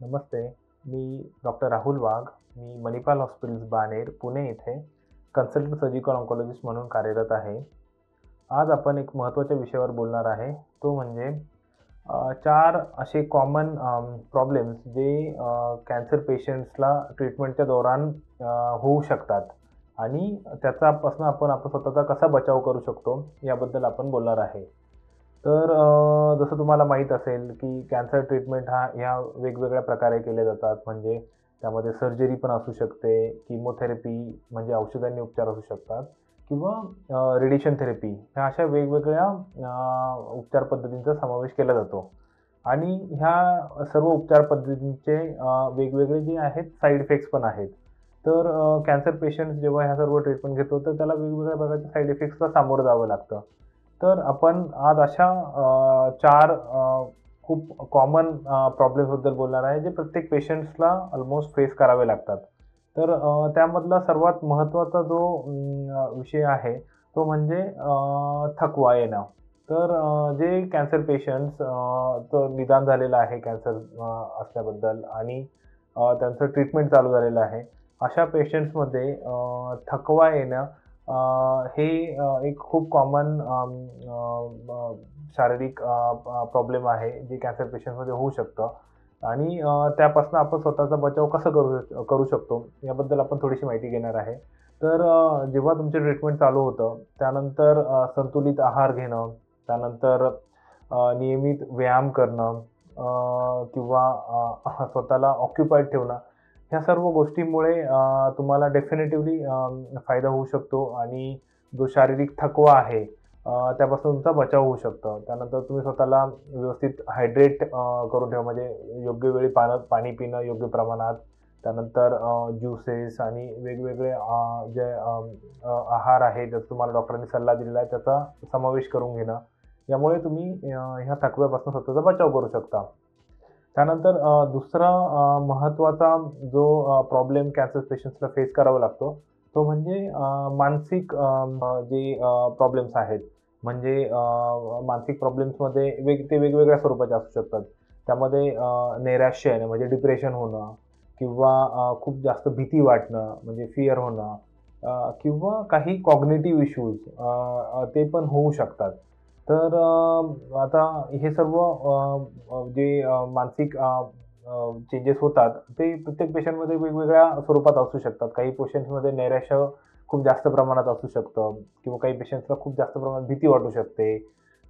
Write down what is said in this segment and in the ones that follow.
नमस्ते. मी doctor Rahul वाघ. मी Manipal hospitals Baner, Pune येथे consultant surgical oncologist म्हणून कार्यरत आहे. आज आपण एक महत्त्वाच्या विषयावर बोलणार आहे. तो म्हणजे 4 असे कॉमन प्रॉब्लेम्स जे कॅन्सर पेशंट्सला ट्रीटमेंटच्या दौरान होऊ शकतात आणि त्याच्यापासून आपण स्वतःचा कसा बचाव करू शकतो, याबद्दल आपण बोलणार आहे. तर जसं तुम्हाला माहीत असेल, की कॅन्सर ट्रीटमेंट ह्या वेगवेगळ्या प्रकारे केले जातात. म्हणजे त्यामध्ये सर्जरी पण असू शकते, किमोथेरपी म्हणजे औषधांनी उपचार असू शकतात किंवा रेडिएशन थेरपी ह्या अशा वेगवेगळ्या उपचार पद्धतींचा समावेश केला जातो. आणि ह्या सर्व उपचार पद्धतींचे वेगवेगळे जे आहेत साइड इफेक्ट्स पण आहेत. तर कॅन्सर पेशंट्स जेव्हा ह्या सर्व ट्रीटमेंट घेतो, तर त्याला वेगवेगळ्या प्रकारच्या साइड इफेक्ट्सला सामोरं जावं लागतं. तर आपण आज अशा 4 खूप कॉमन प्रॉब्लेम्सबद्दल बोलणार आहे, जे प्रत्येक पेशंट्सला अल्मोस्ट फेस करावे लागतात. तर त्यामधला सर्वात महत्त्वाचा जो विषय आहे, तो म्हणजे थकवा येणं. तर जे कॅन्सर पेशंट्स चं निदान झालेलं आहे कॅन्सर असल्याबद्दल आणि त्यांचं ट्रीटमेंट चालू झालेलं आहे. अशा पेशंट्समध्ये थकवा येणं हे एक खूप कॉमन शारीरिक प्रॉब्लेम आहे, जे कॅन्सर पेशंटमध्ये होऊ शकतं आणि त्यापासून आपण स्वतःचा बचाव कसं करू शकतो, याबद्दल आपण थोडीशी माहिती घेणार आहे. तर जेव्हा तुमचं ट्रीटमेंट चालू होतं, त्यानंतर संतुलित आहार घेणं, त्यानंतर नियमित व्यायाम करणं किंवा स्वतःला ऑक्युपाईड ठेवणं, ह्या सर्व गोष्टींमुळे तुम्हाला डेफिनेटिव्हली फायदा होऊ शकतो आणि जो शारीरिक थकवा आहे त्यापासून तुमचा बचाव होऊ शकतो. त्यानंतर तुम्ही स्वतःला व्यवस्थित हायड्रेट करून ठेवा म्हणजे योग्य वेळी पाणी पिणं योग्य प्रमाणात. त्यानंतर ज्युसेस आणि वेगवेगळे जे आहार आहे, जसं तुम्हाला डॉक्टरांनी सल्ला दिलेला आहे, त्याचा समावेश करून घेणं. यामुळे तुम्ही ह्या थकव्यापासून स्वतःचा बचाव करू शकता. त्यानंतर दुसरा महत्त्वाचा जो प्रॉब्लेम कॅन्सर पेशंट्सला फेस करावा लागतो, तो म्हणजे मानसिक जे प्रॉब्लेम्स आहेत. म्हणजे मानसिक प्रॉब्लेम्समध्ये ते वेगवेगळ्या स्वरूपाचे असू शकतात. त्यामध्ये नैराश्य येणं म्हणजे डिप्रेशन होणं किंवा खूप जास्त भीती वाटणं म्हणजे फिअर होणं किंवा काही कॉग्निटिव्ह इश्यूज ते पण होऊ शकतात. तर आता हे सर्व जे मानसिक चेंजेस होतात, ते प्रत्येक पेशंटमध्ये वेगवेगळ्या स्वरूपात असू शकतात. काही पेशंट्समध्ये नैराश्य खूप जास्त प्रमाणात असू शकतं किंवा काही पेशंट्सला खूप जास्त प्रमाणात भीती वाटू शकते.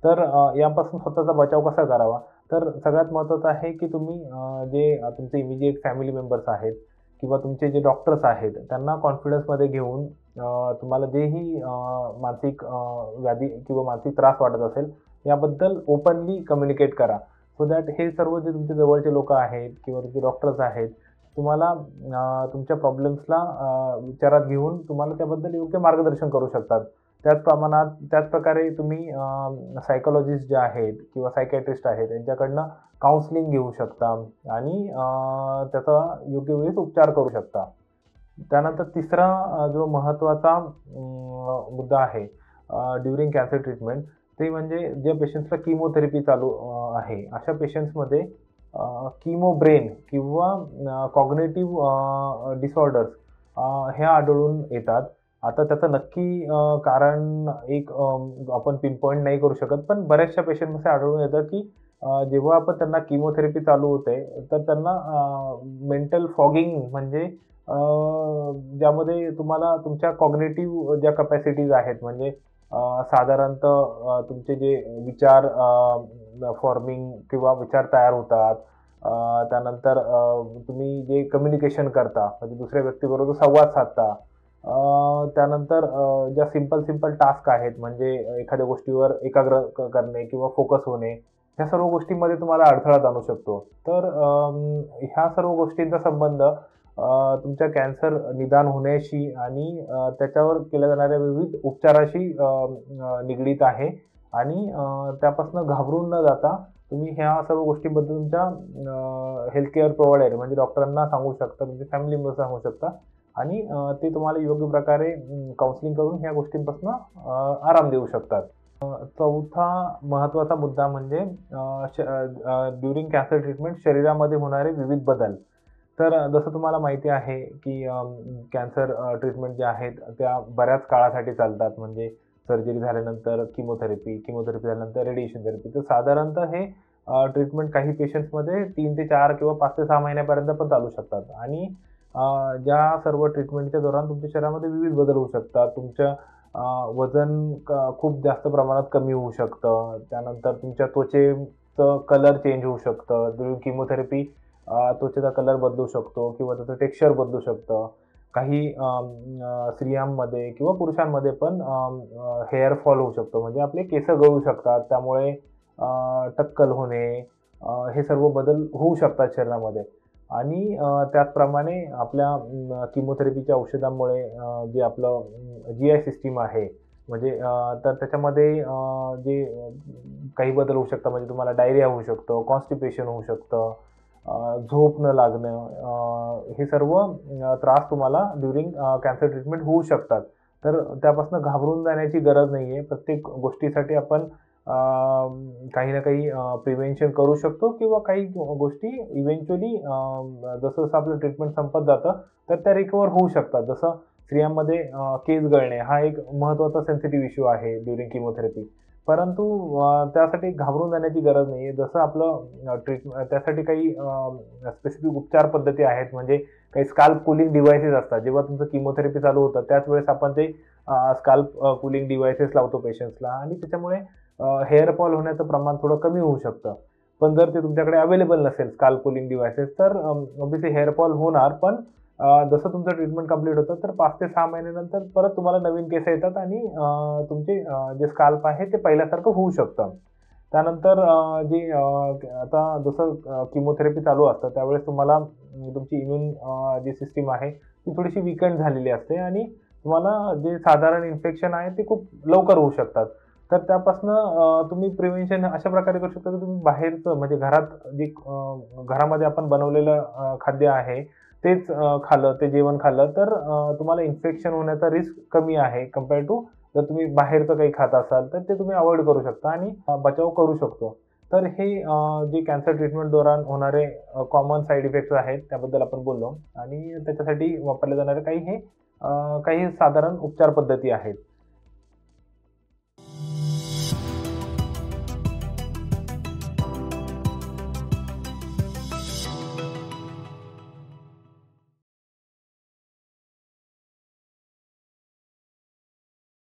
तर यापासून स्वतःचा बचाव कसा करावा? तर सगळ्यात महत्त्वाचं आहे, की तुम्ही जे तुमचे इमिडिएट फॅमिली मेंबर्स आहेत किंवा तुमचे जे डॉक्टर्स आहेत, त्यांना कॉन्फिडन्समध्ये घेऊन तुम्हाला जेही मानसिक व्याधी किंवा मानसिक त्रास वाटत असेल, याबद्दल ओपनली कम्युनिकेट करा. सो दॅट हे सर्व जे तुमचे जवळचे लोकं आहेत किंवा तुमचे डॉक्टर्स आहेत, तुम्हाला तुमच्या प्रॉब्लेम्सला विचारात घेऊन तुम्हाला त्याबद्दल योग्य मार्गदर्शन करू शकतात. त्याचप्रकारे तुम्ही सायकॉलॉजिस्ट जे आहेत किंवा सायकियाट्रिस्ट आहेत, यांच्याकडनं काउन्सिलिंग घेऊ शकता आणि त्याचा योग्य वेळीच उपचार करू शकता. त्यानंतर तिसरा जो महत्त्वाचा मुद्दा आहे ड्युरिंग कॅन्सर ट्रीटमेंट, ते म्हणजे ज्या पेशंट्सला किमोथेरपी चालू आहे, अशा पेशंट्समध्ये किमो ब्रेन किंवा कॉग्निटिव्ह डिसऑर्डर्स ह्या आढळून येतात. आता त्याचं नक्की कारण आपण पिनपॉइंट नाही करू शकत, पण बऱ्याचशा पेशंटमध्ये आढळून येतं, की जेव्हा आपण त्यांना किमोथेरपी चालू होते, तर त्यांना मेंटल फॉगिंग म्हणजे ज्यामध्ये तुम्हाला तुमच्या कॉग्निटिव्ह ज्या कॅपॅसिटीज आहेत म्हणजे साधारणतः तुमचे जे विचार फॉर्मिंग किंवा विचार तयार होतात. त्यानंतर तुम्ही जे कम्युनिकेशन करता म्हणजे दुसऱ्या व्यक्तीबरोबर संवाद साधता. त्यानंतर ज्या सिंपल टास्क आहेत म्हणजे एखाद्या गोष्टीवर एकाग्र करणे किंवा फोकस होणे, ह्या सर्व गोष्टींमध्ये तुम्हाला अडथळा जाणवू शकतो. तर ह्या सर्व गोष्टींचा संबंध तुमच्या कॅन्सर निदान होण्याशी आणि त्याच्यावर केल्या जाणाऱ्या विविध उपचाराशी निगडीत आहे आणि त्यापासून घाबरून न जाता तुम्ही ह्या सर्व गोष्टींबद्दल तुमच्या हेल्थ केअर प्रोव्हायडर म्हणजे डॉक्टरांना सांगू शकता, तुमच्या फॅमिली मेंबर्सना सांगू शकता आणि ते तुम्हाला योग्य प्रकारे काउन्सिलिंग करून ह्या गोष्टींपासून आराम देऊ शकतात. चौथा महत्त्वाचा मुद्दा म्हणजे ड्युरिंग कॅन्सर ट्रीटमेंट शरीरामध्ये होणारे विविध बदल. तर जसं तुम्हाला माहिती आहे, की कॅन्सर ट्रीटमेंट ज्या आहेत त्या बऱ्याच काळासाठी चालतात. म्हणजे सर्जरी झाल्यानंतर किमोथेरपी झाल्यानंतर रेडिएशन थेरपी. तर साधारणतः हे ट्रीटमेंट काही पेशंट्समध्ये 3 ते 4 किंवा 5 ते 6 महिन्यापर्यंत पण चालू शकतात. आणि ज्या सर्व ट्रीटमेंटच्या दौरान तुमच्या शरीरामध्ये विविध बदल होऊ शकतात. तुमच्या वजन खूप जास्त प्रमाणात कमी होऊ शकतं. त्यानंतर तुमच्या त्वचेचं कलर चेंज होऊ शकतं. ड्युरिंग किमोथेरपी त्वचेचा कलर बदलू शकतो किंवा त्याचं टेक्स्चर बदलू शकतं. काही स्त्रियांमध्ये किंवा पुरुषांमध्ये पण हेअर फॉल होऊ शकतो. म्हणजे आपले केस गळू शकतात. त्यामुळे टक्कल होणे, हे सर्व बदल होऊ शकतात शरीरामध्ये. आणि त्याचप्रमाणे आपल्या किमोथेरपीच्या औषधांमुळे जे आपलं जी-आय सिस्टीम आहे, म्हणजे तर त्याच्यामध्ये जे काही बदल होऊ शकतात. म्हणजे तुम्हाला डायरिया होऊ शकतो, कॉन्स्टिपेशन होऊ शकतं, झोप न लागणं, हे सर्व त्रास तुम्हाला ड्युरिंग कॅन्सर ट्रीटमेंट होऊ शकतात. तर त्यापासून घाबरून जाण्याची गरज नाहीये. प्रत्येक गोष्टीसाठी आपण काही ना काही प्रिव्हेन्शन करू शकतो किंवा काही गोष्टी इव्हेंच्युअली जसं-जसं आपलं ट्रीटमेंट संपत जातं, तर त्या रिकव्हर होऊ शकतात. जसं स्त्रियांमध्ये केस गळणे हा एक महत्त्वाचा सेन्सिटिव्ह इश्यू आहे ड्युरिंग किमोथेरपी. परंतु त्यासाठी घाबरून जाण्याची गरज नाहीये. जसं आपलं त्यासाठी काही स्पेसिफिक उपचार पद्धती आहेत. म्हणजे काही स्काल्प कूलिंग डिव्हाइसेस असतात. जेव्हा तुमचं किमोथेरपी चालू होतं, त्याच वेळेस आपण ते स्काल्प कूलिंग डिव्हाइसेस लावतो पेशंट्सला आणि त्याच्यामुळे हेअर फॉल होण्याचं प्रमाण थोडं कमी होऊ शकतं. पण जर ते तुमच्याकडे अवेलेबल नसेल स्काल्प कूलिंग डिव्हाइसेस, तर ऑब्व्हियसली हेअर फॉल होणार. पण जसं तुमचं ट्रीटमेंट कंप्लीट होतं, तर 5 ते 6 महिन्यानंतर परत तुम्हाला नवीन केस येतात आणि तुमचे जे स्काल्प आहे ते पहिल्यासारखं होऊ शकतं. त्यानंतर आता जसं किमोथेरपी चालू असतं, त्यावेळेस तुम्हाला तुमची इम्यून जी सिस्टम आहे, ती थोडीशी वीकेंड झालेली असते आणि तुम्हाला जे साधारण इन्फेक्शन आहे, ते खूप लवकर होऊ शकतात. तर त्यापासनं तुम्ही प्रिव्हेन्शन अशा प्रकारे करू शकता, की तुम्ही बाहेरचं म्हणजे घरात जे घरामध्ये आपण बनवलेलं खाद्य आहे, तेच खाल्लं, ते जेवण खाल्लं, तर तुम्हाला इन्फेक्शन होण्याचा रिस्क कमी आहे कंपेअर टू जर तुम्ही बाहेरचं काही खात असाल, तर ते तुम्ही अव्हॉइड करू शकता आणि बचाव करू शकतो. तर हे जे कॅन्सर ट्रीटमेंट दौरान होणारे कॉमन साइड इफेक्ट्स आहेत, त्याबद्दल आपण बोललो आणि त्याच्यासाठी वापरले जाणारे काही साधारण उपचार पद्धती आहेत.